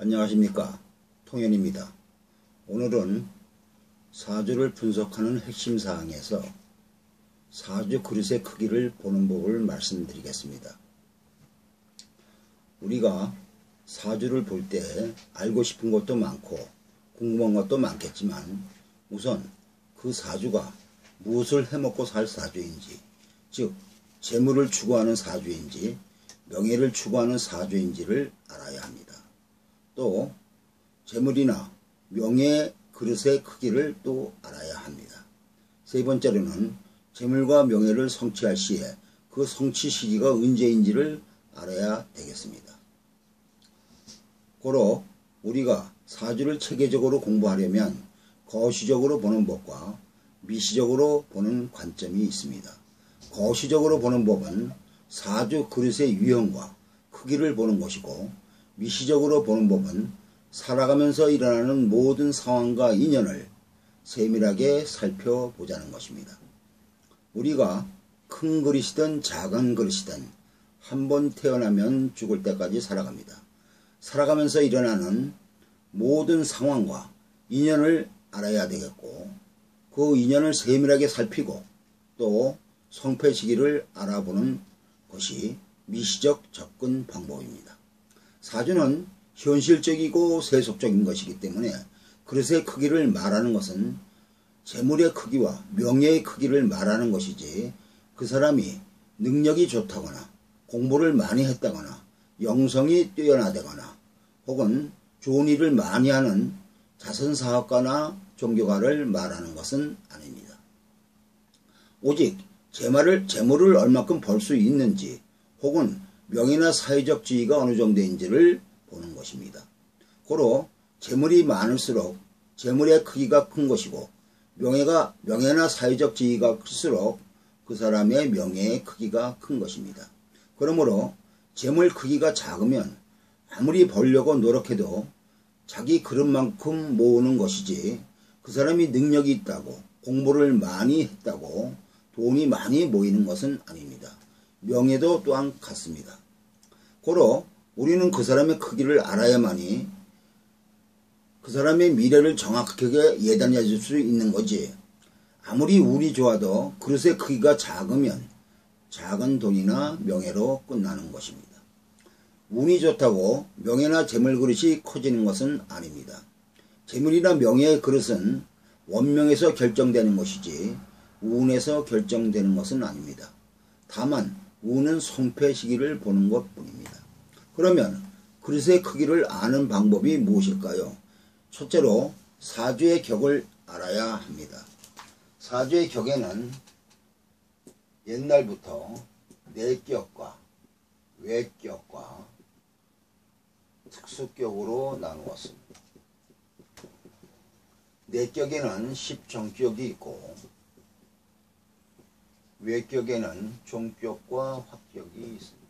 안녕하십니까, 통현입니다. 오늘은 사주를 분석하는 핵심 사항에서 사주 그릇의 크기를 보는 법을 말씀드리겠습니다. 우리가 사주를 볼 때 알고 싶은 것도 많고 궁금한 것도 많겠지만 우선 그 사주가 무엇을 해먹고 살 사주인지, 즉 재물을 추구하는 사주인지 명예를 추구하는 사주인지를 알아야 합니다. 또 재물이나 명예 그릇의 크기를 또 알아야 합니다. 세 번째로는 재물과 명예를 성취할 시에 그 성취 시기가 언제인지를 알아야 되겠습니다. 고로 우리가 사주를 체계적으로 공부하려면 거시적으로 보는 법과 미시적으로 보는 관점이 있습니다. 거시적으로 보는 법은 사주 그릇의 유형과 크기를 보는 것이고, 미시적으로 보는 법은 살아가면서 일어나는 모든 상황과 인연을 세밀하게 살펴보자는 것입니다. 우리가 큰 그릇이든 작은 그릇이든 한 번 태어나면 죽을 때까지 살아갑니다. 살아가면서 일어나는 모든 상황과 인연을 알아야 되겠고, 그 인연을 세밀하게 살피고 또 성패 시기를 알아보는 것이 미시적 접근 방법입니다. 사주는 현실적이고 세속적인 것이기 때문에 그릇의 크기를 말하는 것은 재물의 크기와 명예의 크기를 말하는 것이지, 그 사람이 능력이 좋다거나 공부를 많이 했다거나 영성이 뛰어나다거나 혹은 좋은 일을 많이 하는 자선사업가나 종교가를 말하는 것은 아닙니다. 오직 재물을 얼마큼 벌 수 있는지 혹은 명예나 사회적 지위가 어느 정도인지를 보는 것입니다. 고로 재물이 많을수록 재물의 크기가 큰 것이고, 명예나 사회적 지위가 클수록 그 사람의 명예의 크기가 큰 것입니다. 그러므로 재물 크기가 작으면 아무리 벌려고 노력해도 자기 그릇만큼 모으는 것이지, 그 사람이 능력이 있다고 공부를 많이 했다고 돈이 많이 모이는 것은 아닙니다. 명예도 또한 같습니다. 고로 우리는 그 사람의 크기를 알아야만이 그 사람의 미래를 정확하게 예단해 줄 수 있는 거지, 아무리 운이 좋아도 그릇의 크기가 작으면 작은 돈이나 명예로 끝나는 것입니다. 운이 좋다고 명예나 재물 그릇이 커지는 것은 아닙니다. 재물이나 명예의 그릇은 원명에서 결정되는 것이지 운에서 결정되는 것은 아닙니다. 다만 운은 성패 시기를 보는 것뿐입니다. 그러면 그릇의 크기를 아는 방법이 무엇일까요? 첫째로 사주의 격을 알아야 합니다. 사주의 격에는 옛날부터 내격과 외격과 특수격으로 나누었습니다. 내격에는 십정격이 있고 외격에는 종격과 확격이 있습니다.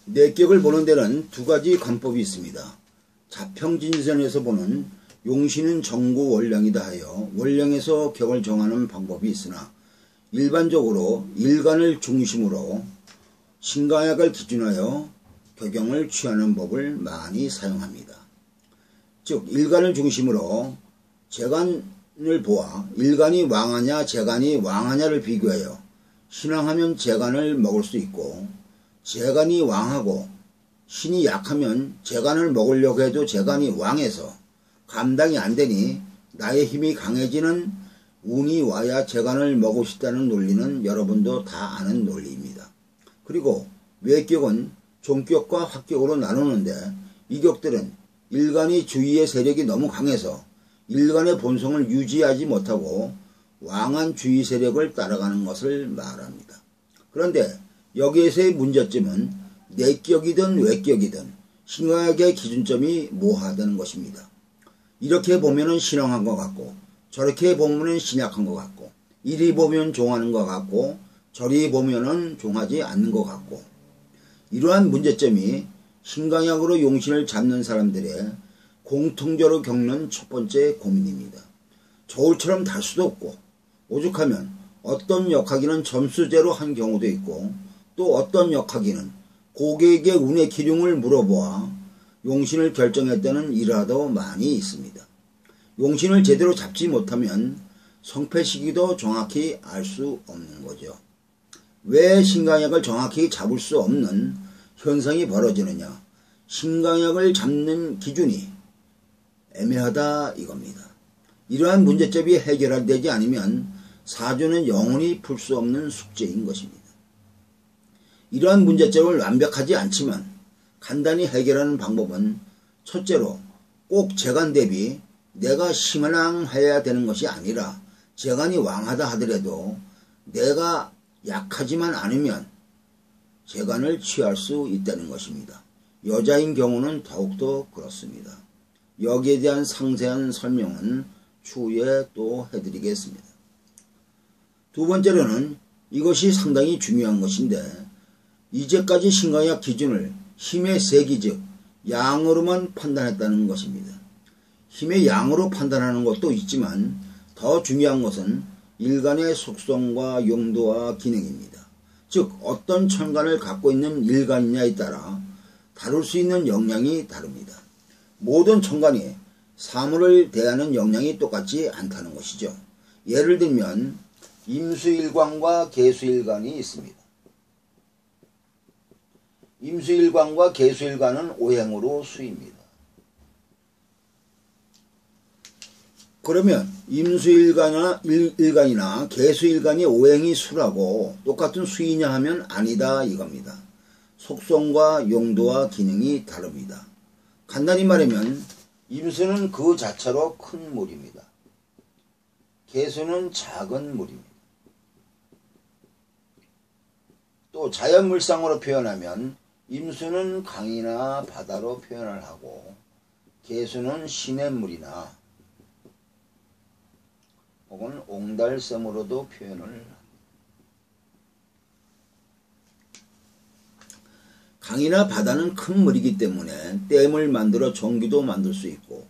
내격을 보는 데는 두 가지 관법이 있습니다. 자평진선에서 보는 용신은 정구 월령이다 하여 월령에서 격을 정하는 방법이 있으나, 일반적으로 일간을 중심으로 신강약을 기준하여 격형을 취하는 법을 많이 사용합니다. 즉 일간을 중심으로 재간을 보아 일간이 왕하냐 재간이 왕하냐를 비교하여 신왕하면 재간을 먹을 수 있고, 재간이 왕하고 신이 약하면 재간을 먹으려고 해도 재간이 왕해서 감당이 안 되니 나의 힘이 강해지는 운이 와야 재간을 먹고 싶다는 논리는 여러분도 다 아는 논리입니다. 그리고 외격은 종격과 확격으로 나누는데, 이 격들은 일간이 주위의 세력이 너무 강해서 일간의 본성을 유지하지 못하고 왕한 주위 세력을 따라가는 것을 말합니다. 그런데 여기에서의 문제점은 내격이든 외격이든 신강약의 기준점이 모호하다는 것입니다. 이렇게 보면은 신왕한 것 같고, 저렇게 보면은 신약한 것 같고, 이리 보면 종하는 것 같고 저리 보면은 종하지 않는 것 같고, 이러한 문제점이 신강약으로 용신을 잡는 사람들의 공통적으로 겪는 첫 번째 고민입니다. 저울처럼 달 수도 없고 오죽하면 어떤 역학기는 점수제로 한 경우도 있고 또 어떤 역학기는 고객의 운의 기륭을 물어보아 용신을 결정했다는 일화도 많이 있습니다. 용신을 제대로 잡지 못하면 성패 시기도 정확히 알 수 없는 거죠. 왜 신강약을 정확히 잡을 수 없는 현상이 벌어지느냐? 신강약을 잡는 기준이 애매하다 이겁니다. 이러한 문제점이 해결되지 않으면 사주는 영원히 풀 수 없는 숙제인 것입니다. 이러한 문제점을 완벽하지 않지만 간단히 해결하는 방법은 첫째로 꼭 재간 대비 내가 신앙해야 되는 것이 아니라 재간이 왕하다 하더라도 내가 약하지만 않으면 재간을 취할 수 있다는 것입니다. 여자인 경우는 더욱더 그렇습니다. 여기에 대한 상세한 설명은 추후에 또 해드리겠습니다. 두 번째로는 이것이 상당히 중요한 것인데 이제까지 신강약 기준을 힘의 세기 즉 양으로만 판단했다는 것입니다. 힘의 양으로 판단하는 것도 있지만 더 중요한 것은 일간의 속성과 용도와 기능입니다. 즉 어떤 천간을 갖고 있는 일간이냐에 따라 다룰 수 있는 역량이 다릅니다. 모든 천간이 사물을 대하는 역량이 똑같지 않다는 것이죠. 예를 들면 임수일관과 계수일관이 있습니다. 임수일관과 계수일관은 오행으로 수입니다. 그러면 임수일간이나 계수일간이 오행이 수라고 똑같은 수이냐 하면 아니다 이겁니다. 속성과 용도와 기능이 다릅니다. 간단히 말하면 임수는 그 자체로 큰 물입니다. 계수는 작은 물입니다. 또 자연물상으로 표현하면 임수는 강이나 바다로 표현을 하고 계수는 시냇물이나 혹은 옹달샘으로도 표현을 합니다. 강이나 바다는 큰 물이기 때문에 댐을 만들어 전기도 만들 수 있고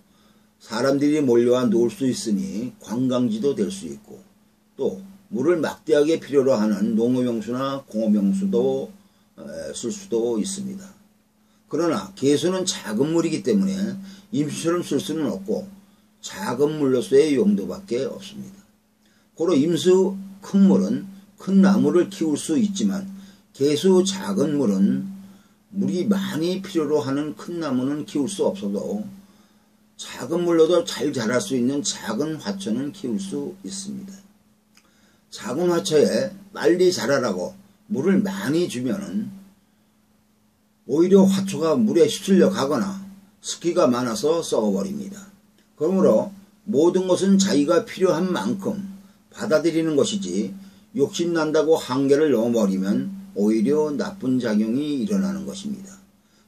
사람들이 몰려와 놀 수 있으니 관광지도 될 수 있고 또 물을 막대하게 필요로 하는 농업용수나 공업용수도 쓸 수도 있습니다. 그러나 계수는 작은 물이기 때문에 임수처럼 쓸 수는 없고 작은 물로서의 용도밖에 없습니다. 고로 임수 큰 물은 큰 나무를 키울 수 있지만 계수 작은 물은 물이 많이 필요로 하는 큰 나무는 키울 수 없어도 작은 물로도 잘 자랄 수 있는 작은 화초는 키울 수 있습니다. 작은 화초에 빨리 자라라고 물을 많이 주면은 오히려 화초가 물에 휩쓸려 가거나 습기가 많아서 썩어버립니다. 그러므로 모든 것은 자기가 필요한 만큼 받아들이는 것이지 욕심난다고 한계를 넘어버리면 오히려 나쁜 작용이 일어나는 것입니다.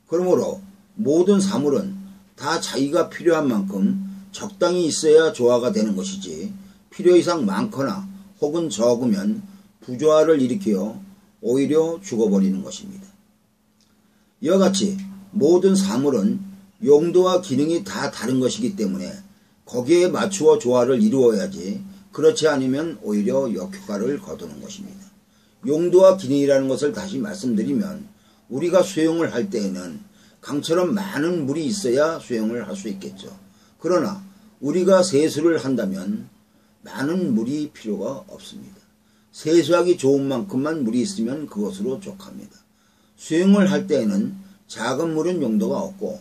그러므로 모든 사물은 다 자기가 필요한 만큼 적당히 있어야 조화가 되는 것이지 필요 이상 많거나 혹은 적으면 부조화를 일으켜 오히려 죽어버리는 것입니다. 이와 같이 모든 사물은 용도와 기능이 다 다른 것이기 때문에 거기에 맞추어 조화를 이루어야지 그렇지 않으면 오히려 역효과를 거두는 것입니다. 용도와 기능이라는 것을 다시 말씀드리면 우리가 수영을 할 때에는 강처럼 많은 물이 있어야 수영을 할 수 있겠죠. 그러나 우리가 세수를 한다면 많은 물이 필요가 없습니다. 세수하기 좋은 만큼만 물이 있으면 그것으로 족합니다. 수영을 할 때에는 작은 물은 용도가 없고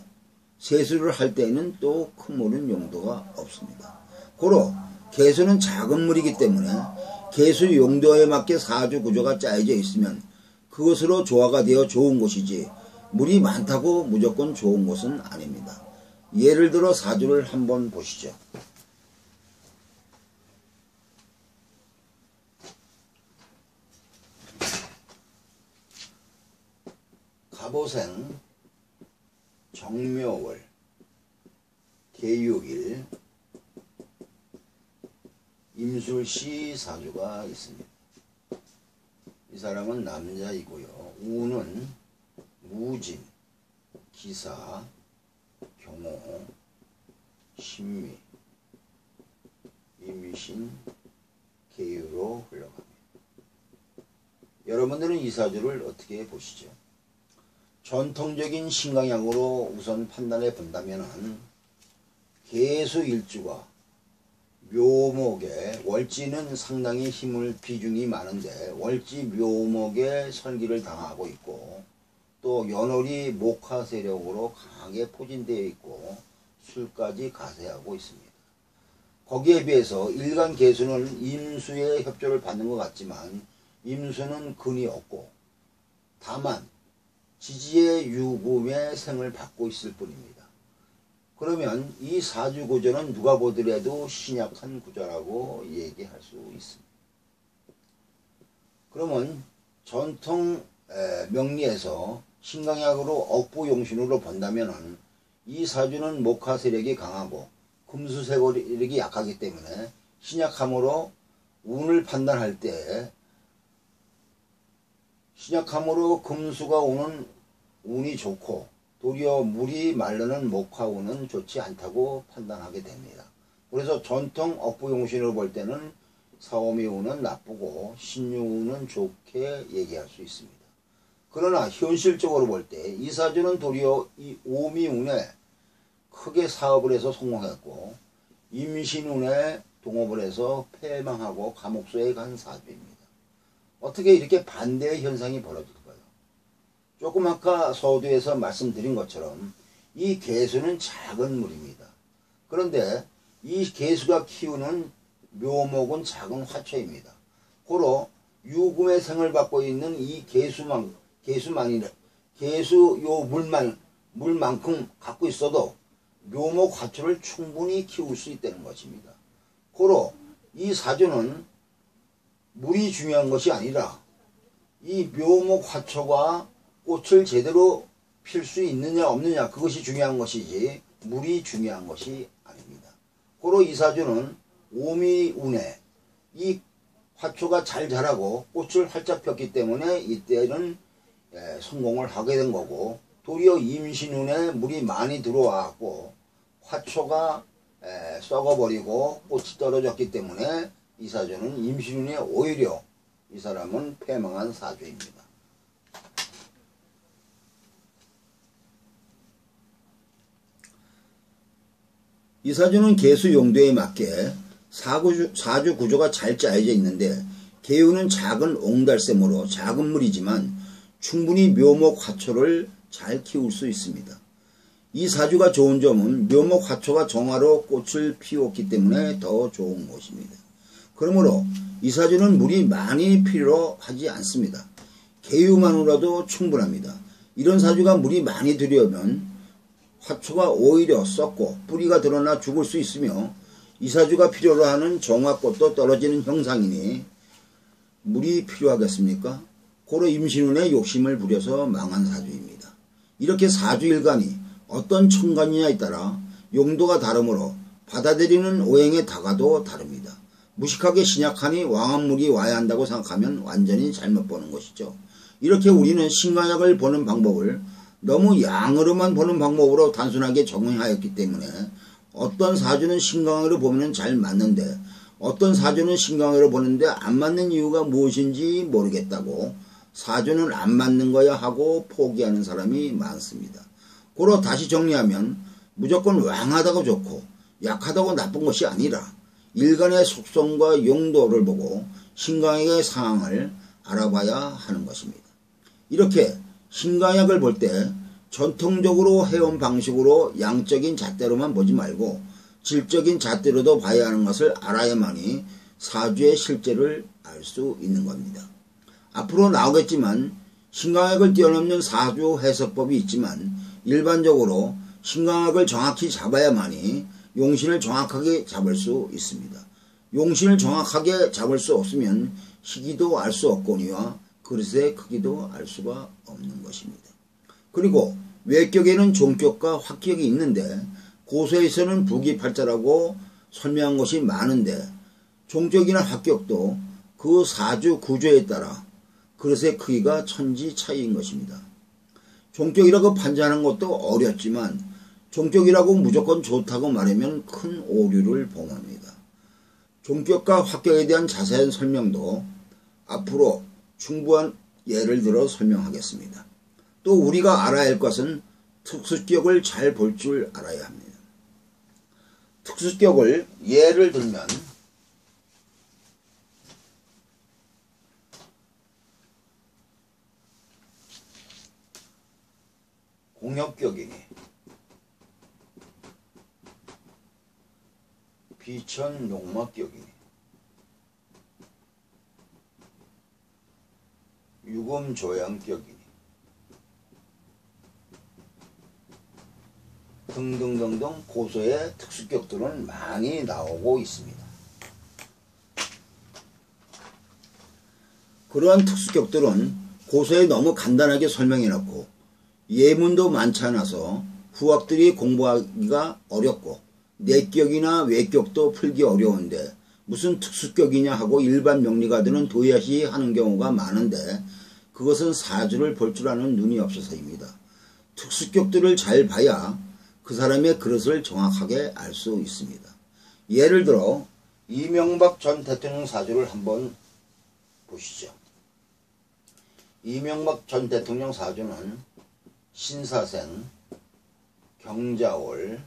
세수를 할 때에는 또 큰 물은 용도가 없습니다. 고로 계수는 작은 물이기 때문에 계수 용도에 맞게 사주 구조가 짜여져 있으면 그것으로 조화가 되어 좋은 것이지 물이 많다고 무조건 좋은 것은 아닙니다. 예를 들어 사주를 한번 보시죠. 갑오생, 정묘월, 계육일, 임술시 사주가 있습니다. 이 사람은 남자이고요. 우는 무진, 기사, 경호, 신미, 임신, 계유로 흘러갑니다. 여러분들은 이 사주를 어떻게 보시죠? 전통적인 신강약으로 우선 판단해 본다면은 계수일주가 묘목에 월지는 상당히 비중이 많은데 월지 묘목에 설기를 당하고 있고 또 연월이 목화 세력으로 강하게 포진되어 있고 술까지 가세하고 있습니다. 거기에 비해서 일간 계수는 임수의 협조를 받는 것 같지만 임수는 근이 없고 다만 지지의 유금의 생을 받고 있을 뿐입니다. 그러면 이 사주 구조는 누가 보더라도 신약한 구조라고 얘기할 수 있습니다. 그러면 전통 명리에서 신강약으로 억부용신으로 본다면 이 사주는 목화 세력이 강하고 금수 세력이 약하기 때문에 신약함으로 운을 판단할 때 신약함으로 금수가 오는 운이 좋고 도리어 물이 마르는 목화운은 좋지 않다고 판단하게 됩니다. 그래서 전통 억부용신으로 볼 때는 사오미운은 나쁘고 신유운은 좋게 얘기할 수 있습니다. 그러나 현실적으로 볼 때 이 사주는 도리어 이 오미운에 크게 사업을 해서 성공했고 임신운에 동업을 해서 패망하고 감옥소에 간 사주입니다. 어떻게 이렇게 반대의 현상이 벌어질까요? 조금 아까 서두에서 말씀드린 것처럼 이 계수는 작은 물입니다. 그런데 이 계수가 키우는 묘목은 작은 화초입니다. 고로 유금의 생을 받고 있는 이 계수 요 물만큼 갖고 있어도 묘목 화초를 충분히 키울 수 있다는 것입니다. 고로 이 사주는 물이 중요한 것이 아니라 이 묘목 화초가 꽃을 제대로 필 수 있느냐 없느냐 그것이 중요한 것이지 물이 중요한 것이 아닙니다. 고로 이 사주는 오미운에 이 화초가 잘 자라고 꽃을 활짝 폈기 때문에 이때는 성공을 하게 된 거고 도리어 임신운에 물이 많이 들어와갖고 화초가 썩어버리고 꽃이 떨어졌기 때문에 이 사주는 임신운에 오히려 이 사람은 패망한 사주입니다. 이 사주는 계수 용도에 맞게 사주 구조가 잘 짜여져 있는데 계유는 작은 옹달샘으로 작은 물이지만 충분히 묘목 화초를 잘 키울 수 있습니다. 이 사주가 좋은 점은 묘목 화초가 정화로 꽃을 피웠기 때문에 더 좋은 것입니다. 그러므로 이 사주는 물이 많이 필요하지 않습니다. 계유만으로도 충분합니다. 이런 사주가 물이 많이 들여오면 화초가 오히려 썩고 뿌리가 드러나 죽을 수 있으며 이 사주가 필요로 하는 정화꽃도 떨어지는 형상이니 물이 필요하겠습니까? 고로 임신운에 욕심을 부려서 망한 사주입니다. 이렇게 사주일간이 어떤 천간이냐에 따라 용도가 다르므로 받아들이는 오행의 다가도 다릅니다. 무식하게 신약하니 왕한물이 와야 한다고 생각하면 완전히 잘못 보는 것이죠. 이렇게 우리는 신강약을 보는 방법을 너무 양으로만 보는 방법으로 단순하게 적용하였기 때문에 어떤 사주는 신강으로 보면 잘 맞는데 어떤 사주는 신강으로 보는데 안 맞는 이유가 무엇인지 모르겠다고 사주는 안 맞는 거야 하고 포기하는 사람이 많습니다. 고로 다시 정리하면 무조건 왕하다고 좋고 약하다고 나쁜 것이 아니라 일간의 속성과 용도를 보고 신강약의 상황을 알아봐야 하는 것입니다. 이렇게 신강약을 볼 때 전통적으로 해온 방식으로 양적인 잣대로만 보지 말고 질적인 잣대로도 봐야 하는 것을 알아야만이 사주의 실제를 알 수 있는 겁니다. 앞으로 나오겠지만 신강약을 뛰어넘는 사주 해석법이 있지만 일반적으로 신강약을 정확히 잡아야만이 용신을 정확하게 잡을 수 있습니다. 용신을 정확하게 잡을 수 없으면 시기도 알 수 없거니와 그릇의 크기도 알 수가 없는 것입니다. 그리고 외격에는 종격과 확격이 있는데 고서에서는 부기팔자라고 설명한 것이 많은데 종격이나 확격도 그 사주 구조에 따라 그릇의 크기가 천지 차이인 것입니다. 종격이라고 판단하는 것도 어렵지만 종격이라고 무조건 좋다고 말하면 큰 오류를 범합니다. 종격과 확격에 대한 자세한 설명도 앞으로 예를 들어 설명하겠습니다. 또 우리가 알아야 할 것은 특수격을 잘 볼 줄 알아야 합니다. 특수격을 예를 들면 공역격이니 비천용막격이니 유금조양격이니 등등등등 고소의 특수격들은 많이 나오고 있습니다. 그러한 특수격들은 고소에 너무 간단하게 설명해놓고 예문도 많지 않아서 후학들이 공부하기가 어렵고 내격이나 외격도 풀기 어려운데 무슨 특수격이냐 하고 일반 명리가들은 도야시 하는 경우가 많은데 그것은 사주를 볼 줄 아는 눈이 없어서입니다. 특수격들을 잘 봐야 그 사람의 그릇을 정확하게 알 수 있습니다. 예를 들어 이명박 전 대통령 사주를 한번 보시죠. 이명박 전 대통령 사주는 신사생, 경자월,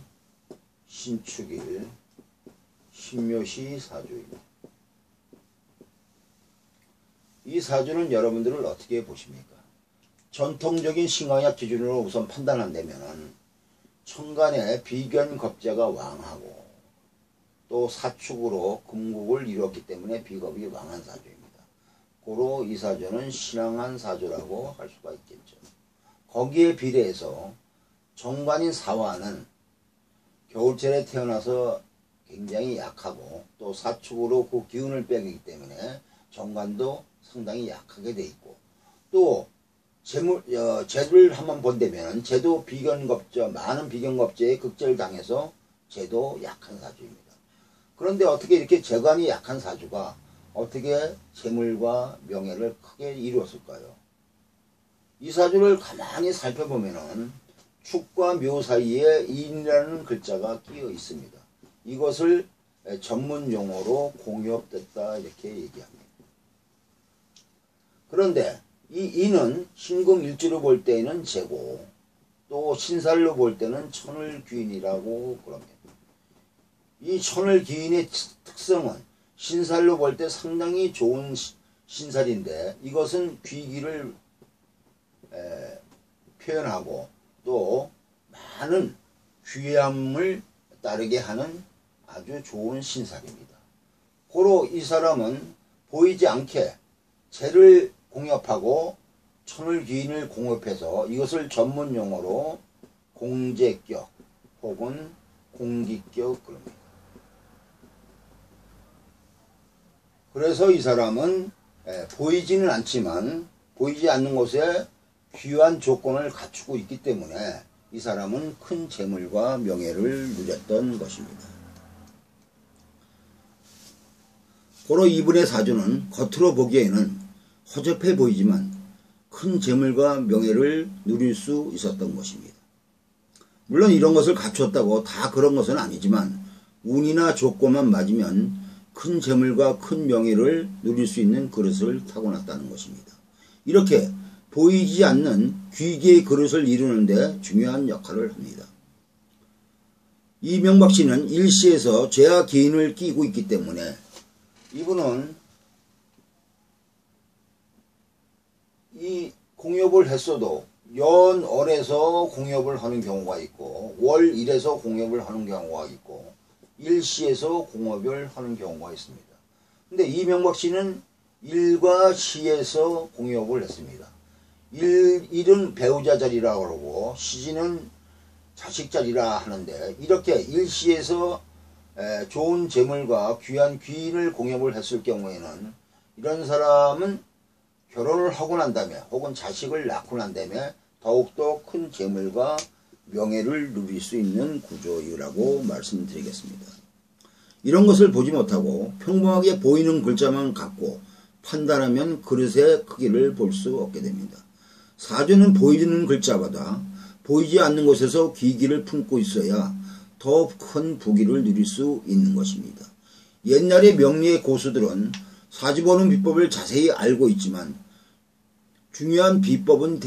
신축일, 신묘시 사주입니다. 이 사주는 여러분들을 어떻게 보십니까? 전통적인 신강약 기준으로 우선 판단한다면 천간에 비견겁자가 왕하고 또 사축으로 금국을 이뤘기 때문에 비겁이 왕한 사주입니다. 고로 이 사주는 신앙한 사주라고 할 수가 있겠죠. 거기에 비례해서 정관인 사화는 겨울철에 태어나서 굉장히 약하고 또 사축으로 그 기운을 빼기 때문에 정관도 상당히 약하게 돼 있고 또 제를 한번 본다면 제도 비견겁자, 많은 비견겁자에 극제를 당해서 제도 약한 사주입니다. 그런데 어떻게 이렇게 재관이 약한 사주가 어떻게 재물과 명예를 크게 이루었을까요? 이 사주를 가만히 살펴보면은 축과 묘 사이에 인이라는 글자가 끼어 있습니다. 이것을 전문 용어로 공엽됐다 이렇게 얘기합니다. 그런데 이 인은 신금일주로 볼 때는 재고 또 신살로 볼 때는 천을귀인이라고 그럽니다. 이 천을귀인의 특성은 신살로 볼 때 상당히 좋은 신살인데 이것은 귀기를 표현하고 또 많은 귀함을 따르게 하는 아주 좋은 신살입니다. 고로 이 사람은 보이지 않게 재를 공엽하고 천을귀인을 공엽해서 이것을 전문 용어로 공재격 혹은 공기격 그럽니다. 그래서 이 사람은 보이지는 않지만 보이지 않는 곳에 귀한 조건을 갖추고 있기 때문에 이 사람은 큰 재물과 명예를 누렸던 것입니다. 고로 이분의 사주는 겉으로 보기에는 허접해 보이지만 큰 재물과 명예를 누릴 수 있었던 것입니다. 물론 이런 것을 갖추었다고 다 그런 것은 아니지만 운이나 조건만 맞으면 큰 재물과 큰 명예를 누릴 수 있는 그릇을 타고났다는 것입니다. 이렇게 보이지 않는 귀기의 그릇을 이루는 데 중요한 역할을 합니다. 이명박 씨는 일시에서 죄와 기인을 끼고 있기 때문에 이분은 이 공엽을 했어도 연월에서 공엽을 하는 경우가 있고 월일에서 공엽을 하는 경우가 있고 일시에서 공업을 하는 경우가 있습니다. 근데 이명박 씨는 일과 시에서 공업을 했습니다. 일은 배우자 자리라고 그러고 시지는 자식 자리라 하는데 이렇게 일시에서 좋은 재물과 귀한 귀인을 공업을 했을 경우에는 이런 사람은 결혼을 하고 난 다음에 혹은 자식을 낳고 난 다음에 더욱더 큰 재물과 명예를 누릴 수 있는 구조이라고 말씀드리겠습니다. 이런 것을 보지 못하고 평범하게 보이는 글자만 갖고 판단하면 그릇의 크기를 볼 수 없게 됩니다. 사주는 보이는 글자보다 보이지 않는 곳에서 귀기를 품고 있어야 더 큰 부귀를 누릴 수 있는 것입니다. 옛날의 명리의 고수들은 사주 보는 비법을 자세히 알고 있지만 중요한 비법은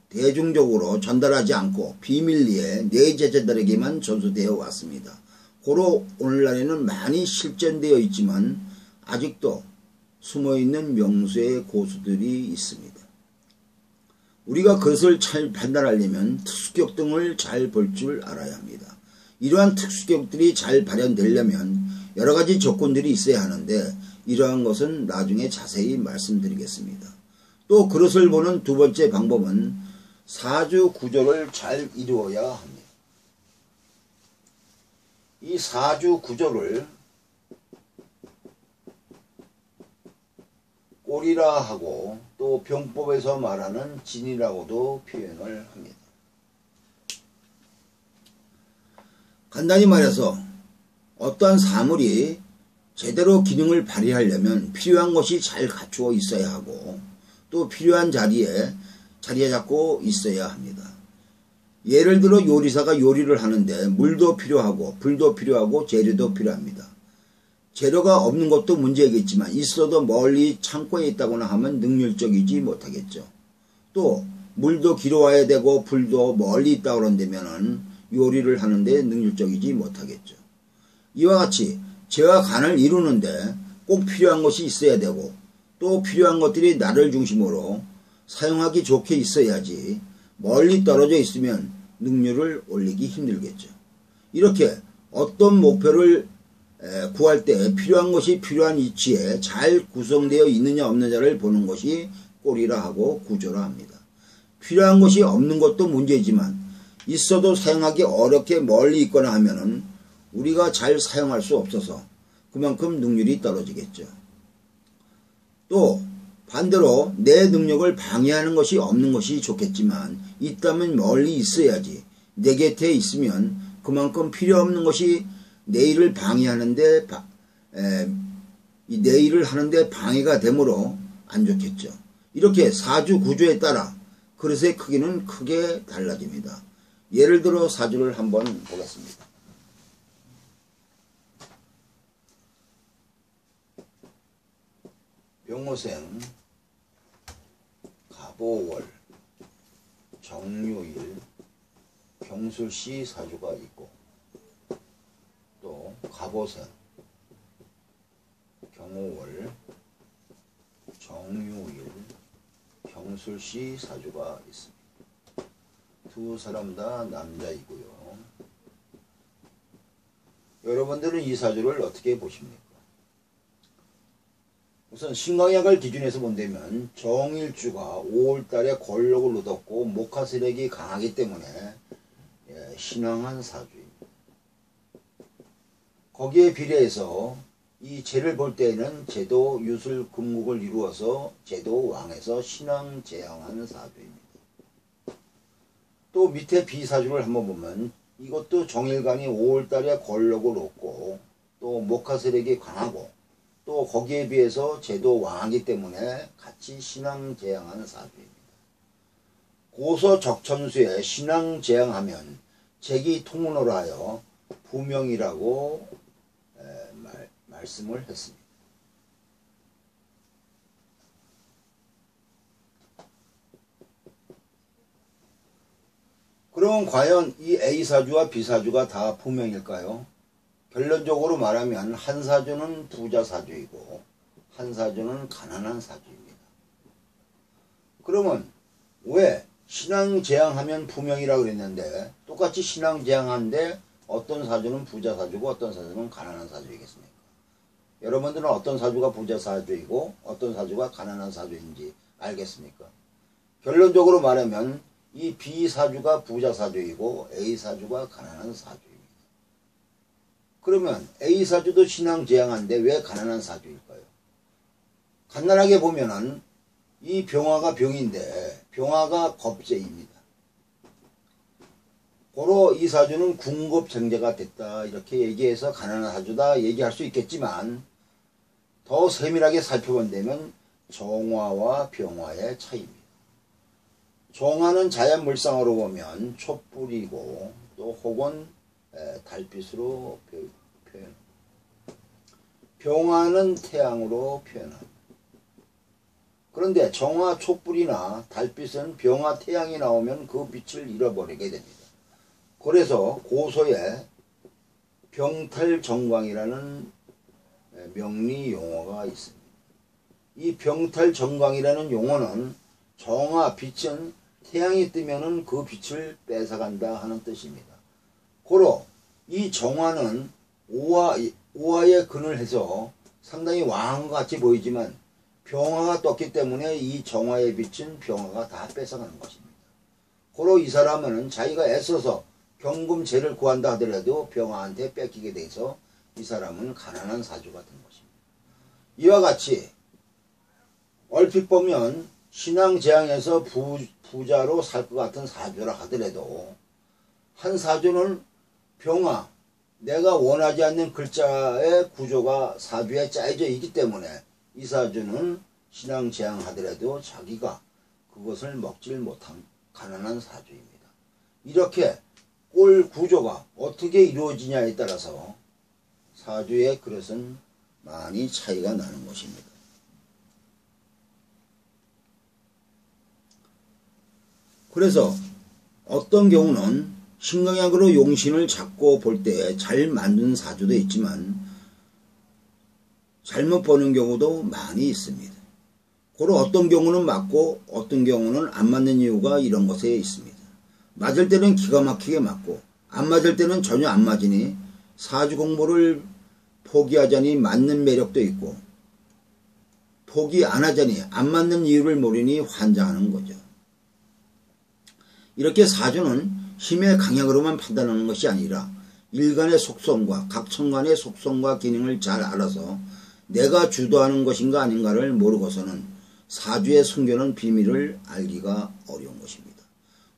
대중적으로 전달하지 않고 비밀리에 내 제자들에게만 전수되어 왔습니다. 고로 오늘날에는 많이 실전되어 있지만 아직도 숨어있는 명수의 고수들이 있습니다. 우리가 그것을 잘 판단하려면 특수격 등을 잘 볼 줄 알아야 합니다. 이러한 특수격들이 잘 발현되려면 여러가지 조건들이 있어야 하는데 이러한 것은 나중에 자세히 말씀드리겠습니다. 또 그것을 보는 두 번째 방법은 사주 구조를 잘 이루어야 합니다. 이 사주 구조를 꼴이라 하고 또 병법에서 말하는 진이라고도 표현을 합니다. 간단히 말해서 어떠한 사물이 제대로 기능을 발휘하려면 필요한 것이 잘 갖추어 있어야 하고 또 필요한 자리에 잡고 있어야 합니다. 예를 들어 요리사가 요리를 하는데 물도 필요하고 불도 필요하고 재료도 필요합니다. 재료가 없는 것도 문제겠지만 있어도 멀리 창고에 있다거나 하면 능률적이지 못하겠죠. 또 물도 길어와야 되고 불도 멀리 있다고 그런다면 요리를 하는데 능률적이지 못하겠죠. 이와 같이 재와 간을 이루는데 꼭 필요한 것이 있어야 되고 또 필요한 것들이 나를 중심으로 사용하기 좋게 있어야지 멀리 떨어져 있으면 능률을 올리기 힘들겠죠. 이렇게 어떤 목표를 구할 때 필요한 것이 필요한 위치에 잘 구성되어 있느냐 없느냐를 보는 것이 꼴이라 하고 구조라 합니다. 필요한 것이 없는 것도 문제지만 있어도 사용하기 어렵게 멀리 있거나 하면은 우리가 잘 사용할 수 없어서 그만큼 능률이 떨어지겠죠. 또 반대로 내 능력을 방해하는 것이 없는 것이 좋겠지만 있다면 멀리 있어야지 내 곁에 있으면 그만큼 필요 없는 것이 내 일을 방해하는데 내 일을 하는데 방해가 되므로 안 좋겠죠. 이렇게 사주 구조에 따라 그릇의 크기는 크게 달라집니다. 예를 들어 사주를 한번 보겠습니다. 병호생, 갑오월, 정유일, 경술시 사주가 있고 또 갑오생, 경오월, 정유일, 경술시 사주가 있습니다. 두 사람 다 남자이고요. 여러분들은 이 사주를 어떻게 보십니까? 우선 신강약을 기준해서 본다면 정일주가 5월달에 권력을 얻었고 목화세력이 강하기 때문에 신앙한 사주입니다. 거기에 비례해서 이 재를 볼 때에는 제도 유술 금국을 이루어서 제도 왕에서 신앙 재앙한 사주입니다. 또 밑에 비사주를 한번 보면 이것도 정일간이 5월달에 권력을 얻고 또 목화세력이 강하고 또 거기에 비해서 제도 왕이기 때문에 같이 신앙재앙하는 사주입니다. 고서적천수에 신앙재앙하면 재기 통운으로 하여 부명이라고 말씀을 했습니다. 그럼 과연 이 A사주와 B사주가 다 부명일까요? 결론적으로 말하면 한 사주는 부자 사주이고 한 사주는 가난한 사주입니다. 그러면 왜 신앙재앙하면 부명이라고 그랬는데 똑같이 신앙재앙한데 어떤 사주는 부자 사주고 어떤 사주는 가난한 사주이겠습니까? 여러분들은 어떤 사주가 부자 사주이고 어떤 사주가 가난한 사주인지 알겠습니까? 결론적으로 말하면 이 B사주가 부자 사주이고 A사주가 가난한 사주입니다. 그러면 A사주도 신앙재앙한데 왜 가난한 사주일까요? 간단하게 보면은 이 병화가 병인데 병화가 겁재입니다. 고로 이 사주는 궁겁정제가 됐다 이렇게 얘기해서 가난한 사주다 얘기할 수 있겠지만 더 세밀하게 살펴본다면 정화와 병화의 차이입니다. 정화는 자연물상으로 보면 촛불이고 또 혹은 달빛으로 표현합니다. 병화는 태양으로 표현합니다. 그런데 정화 촛불이나 달빛은 병화 태양이 나오면 그 빛을 잃어버리게 됩니다. 그래서 고소에 병탈정광이라는 명리 용어가 있습니다. 이 병탈정광이라는 용어는 정화 빛은 태양이 뜨면은 그 빛을 뺏어간다 하는 뜻입니다. 고로 이 정화는 오화에 근을 해서 상당히 왕과 같이 보이지만 병화가 떴기 때문에 이 정화의 빛은 병화가 다 뺏어가는 것입니다. 고로 이 사람은 자기가 애써서 경금제를 구한다 하더라도 병화한테 뺏기게 돼서 이 사람은 가난한 사주가 된 것입니다. 이와 같이 얼핏 보면 신앙재앙에서 부자로 살 것 같은 사주라 하더라도 한 사주는 병화, 내가 원하지 않는 글자의 구조가 사주에 짜여져 있기 때문에 이 사주는 신앙재앙 하더라도 자기가 그것을 먹질 못한 가난한 사주입니다. 이렇게 꼴 구조가 어떻게 이루어지냐에 따라서 사주의 그릇은 많이 차이가 나는 것입니다. 그래서 어떤 경우는 신강약으로 용신을 잡고 볼 때 잘 맞는 사주도 있지만 잘못 보는 경우도 많이 있습니다. 고로 어떤 경우는 맞고 어떤 경우는 안 맞는 이유가 이런 것에 있습니다. 맞을 때는 기가 막히게 맞고 안 맞을 때는 전혀 안 맞으니 사주 공부를 포기하자니 맞는 매력도 있고 포기 안 하자니 안 맞는 이유를 모르니 환장하는 거죠. 이렇게 사주는 힘의 강약으로만 판단하는 것이 아니라 일간의 속성과 각 천간의 속성과 기능을 잘 알아서 내가 주도하는 것인가 아닌가를 모르고서는 사주의 숨겨놓은 비밀을 알기가 어려운 것입니다.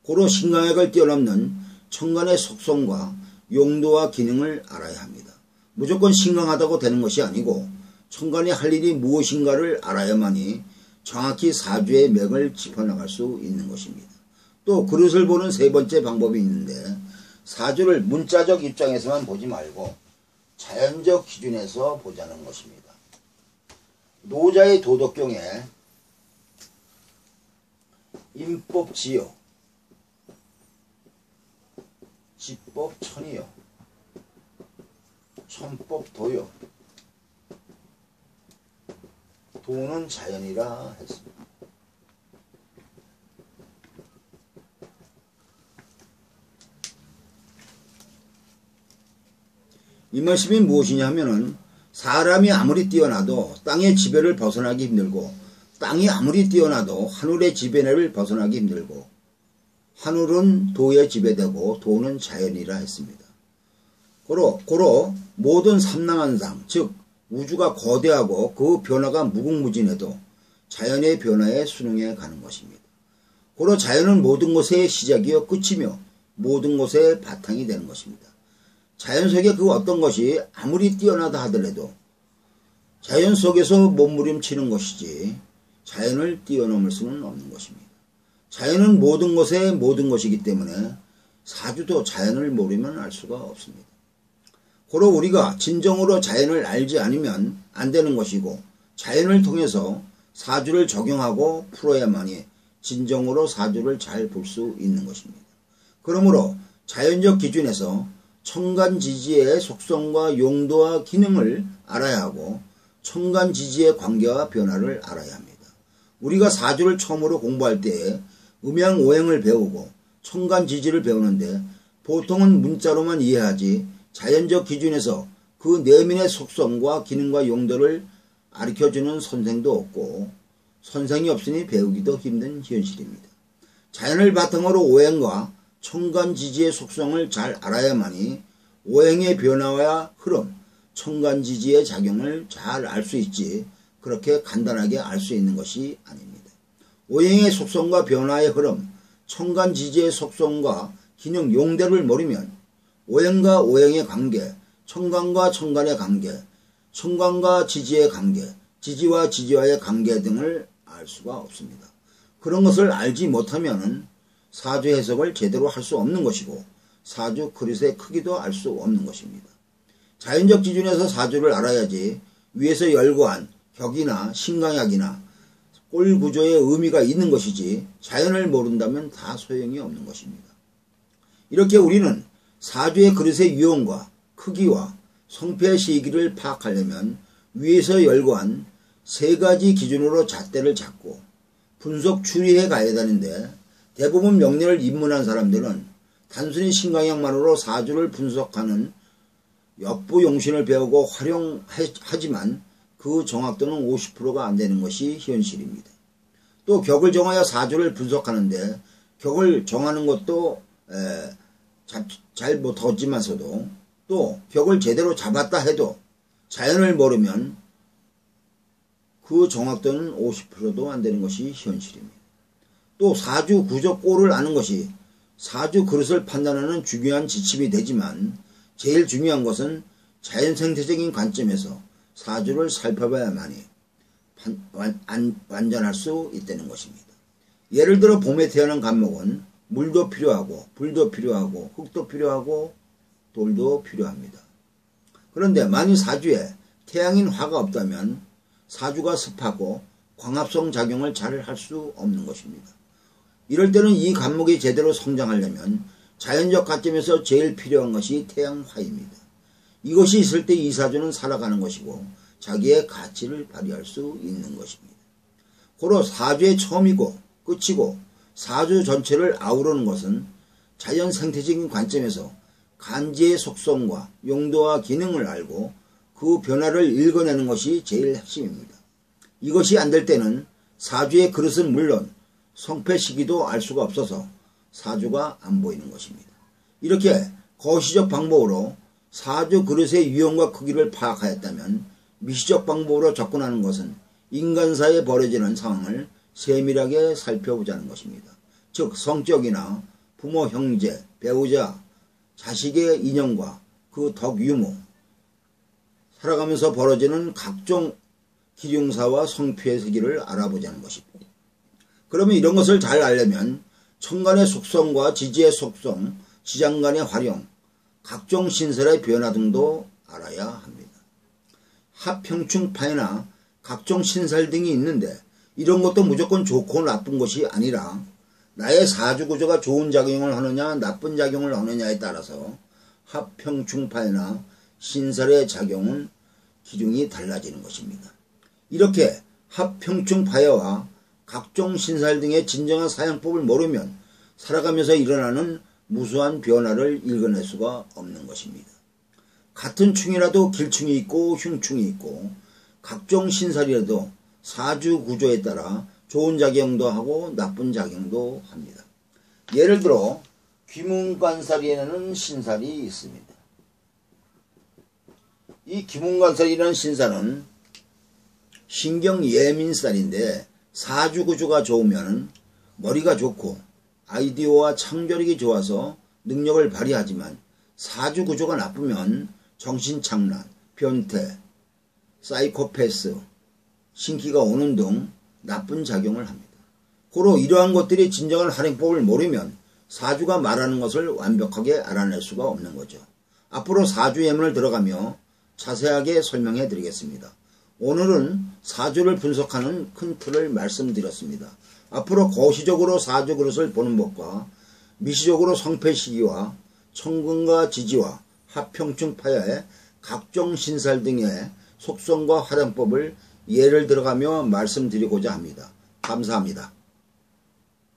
고로 신강약을 뛰어넘는 천간의 속성과 용도와 기능을 알아야 합니다. 무조건 신강하다고 되는 것이 아니고 천간이 할 일이 무엇인가를 알아야만이 정확히 사주의 맥을 짚어나갈 수 있는 것입니다. 또 그릇을 보는 세 번째 방법이 있는데 사주를 문자적 입장에서만 보지 말고 자연적 기준에서 보자는 것입니다. 노자의 도덕경에 임법 지요, 지법 천이요, 천법 도요, 도는 자연이라 했습니다. 이 말씀이 무엇이냐 하면은 사람이 아무리 뛰어나도 땅의 지배를 벗어나기 힘들고 땅이 아무리 뛰어나도 하늘의 지배를 벗어나기 힘들고 하늘은 도에 지배되고 도는 자연이라 했습니다. 고로 모든 삼라만상 즉 우주가 거대하고 그 변화가 무궁무진해도 자연의 변화에 순응해 가는 것입니다. 고로 자연은 모든 것의 시작이요 끝이며 모든 것의 바탕이 되는 것입니다. 자연 속에 그 어떤 것이 아무리 뛰어나다 하더라도 자연 속에서 몸부림치는 것이지 자연을 뛰어넘을 수는 없는 것입니다. 자연은 모든 것의 모든 것이기 때문에 사주도 자연을 모르면 알 수가 없습니다. 고로 우리가 진정으로 자연을 알지 않으면 안 되는 것이고 자연을 통해서 사주를 적용하고 풀어야만이 진정으로 사주를 잘 볼 수 있는 것입니다. 그러므로 자연적 기준에서 천간지지의 속성과 용도와 기능을 알아야 하고 천간지지의 관계와 변화를 알아야 합니다. 우리가 사주를 처음으로 공부할 때에 음양오행을 배우고 천간지지를 배우는데 보통은 문자로만 이해하지 자연적 기준에서 그 내면의 속성과 기능과 용도를 가르쳐주는 선생도 없고 선생이 없으니 배우기도 힘든 현실입니다. 자연을 바탕으로 오행과 천간지지의 속성을 잘 알아야만이 오행의 변화와 흐름, 천간지지의 작용을 잘 알 수 있지 그렇게 간단하게 알 수 있는 것이 아닙니다. 오행의 속성과 변화의 흐름, 천간지지의 속성과 기능, 용대를 모르면 오행과 오행의 관계, 천간과 천간의 관계, 천간과 지지의 관계, 지지와 지지와의 관계 등을 알 수가 없습니다. 그런 것을 알지 못하면 사주 해석을 제대로 할 수 없는 것이고 사주 그릇의 크기도 알 수 없는 것입니다. 자연적 기준에서 사주를 알아야지 위에서 열거한 격이나 신강약이나 꼴 구조의 의미가 있는 것이지 자연을 모른다면 다 소용이 없는 것입니다. 이렇게 우리는 사주의 그릇의 유형과 크기와 성패 시기를 파악하려면 위에서 열거한 세 가지 기준으로 잣대를 잡고 분석 추리해 가야 되는데, 대부분 명리를 입문한 사람들은 단순히 신강약만으로 사주를 분석하는 역부용신을 배우고 활용하지만 그 정확도는 50%가 안 되는 것이 현실입니다. 또 격을 정하여 사주를 분석하는데 격을 정하는 것도 잘 못하지만서도 또 격을 제대로 잡았다 해도 자연을 모르면 그 정확도는 50%도 안 되는 것이 현실입니다. 또 사주 구조 꼴을 아는 것이 사주 그릇을 판단하는 중요한 지침이 되지만 제일 중요한 것은 자연 생태적인 관점에서 사주를 살펴봐야만이 완전할 수 있다는 것입니다. 예를 들어 봄에 태어난 간목은 물도 필요하고 불도 필요하고 흙도 필요하고 돌도 필요합니다. 그런데 만일 사주에 태양인 화가 없다면 사주가 습하고 광합성 작용을 잘 할 수 없는 것입니다. 이럴 때는 이 간목이 제대로 성장하려면 자연적 관점에서 제일 필요한 것이 태양화입니다. 이것이 있을 때 이 사주는 살아가는 것이고 자기의 가치를 발휘할 수 있는 것입니다. 고로 사주의 처음이고 끝이고 사주 전체를 아우르는 것은 자연 생태적인 관점에서 간지의 속성과 용도와 기능을 알고 그 변화를 읽어내는 것이 제일 핵심입니다. 이것이 안 될 때는 사주의 그릇은 물론 성패 시기도 알 수가 없어서 사주가 안 보이는 것입니다. 이렇게 거시적 방법으로 사주 그릇의 유형과 크기를 파악하였다면 미시적 방법으로 접근하는 것은 인간사에 벌어지는 상황을 세밀하게 살펴보자는 것입니다. 즉 성격이나 부모, 형제, 배우자, 자식의 인연과 그 덕 유무, 살아가면서 벌어지는 각종 기륭사와 성패의 세계를 알아보자는 것입니다. 그러면 이런 것을 잘 알려면 천간의 속성과 지지의 속성, 지장간의 활용, 각종 신설의 변화 등도 알아야 합니다. 합형충파이나 각종 신설 등이 있는데 이런 것도 무조건 좋고 나쁜 것이 아니라 나의 사주구조가 좋은 작용을 하느냐 나쁜 작용을 하느냐에 따라서 합형충파이나 신설의 작용은 기준이 달라지는 것입니다. 이렇게 합형충파여와 각종 신설 등의 진정한 사용법을 모르면 살아가면서 일어나는 무수한 변화를 읽어낼 수가 없는 것입니다. 같은 충이라도 길충이 있고 흉충이 있고 각종 신설이라도 사주 구조에 따라 좋은 작용도 하고 나쁜 작용도 합니다. 예를 들어 귀문관살이라는 신살이 있습니다. 이 귀문관살이라는 신살은 신경예민살인데 사주 구조가 좋으면 머리가 좋고 아이디어와 창조력이 좋아서 능력을 발휘하지만 사주 구조가 나쁘면 정신착란, 변태, 사이코패스, 신기가 오는 등 나쁜 작용을 합니다. 고로 이러한 것들이 진정한 활용법을 모르면 사주가 말하는 것을 완벽하게 알아낼 수가 없는 거죠. 앞으로 사주 예문을 들어가며 자세하게 설명해 드리겠습니다. 오늘은 사주를 분석하는 큰 틀을 말씀드렸습니다. 앞으로 거시적으로 사주 그릇을 보는 법과 미시적으로 성패 시기와 천근과 지지와 합형충파야의 각종 신살 등의 속성과 활용법을 예를 들어가며 말씀드리고자 합니다. 감사합니다.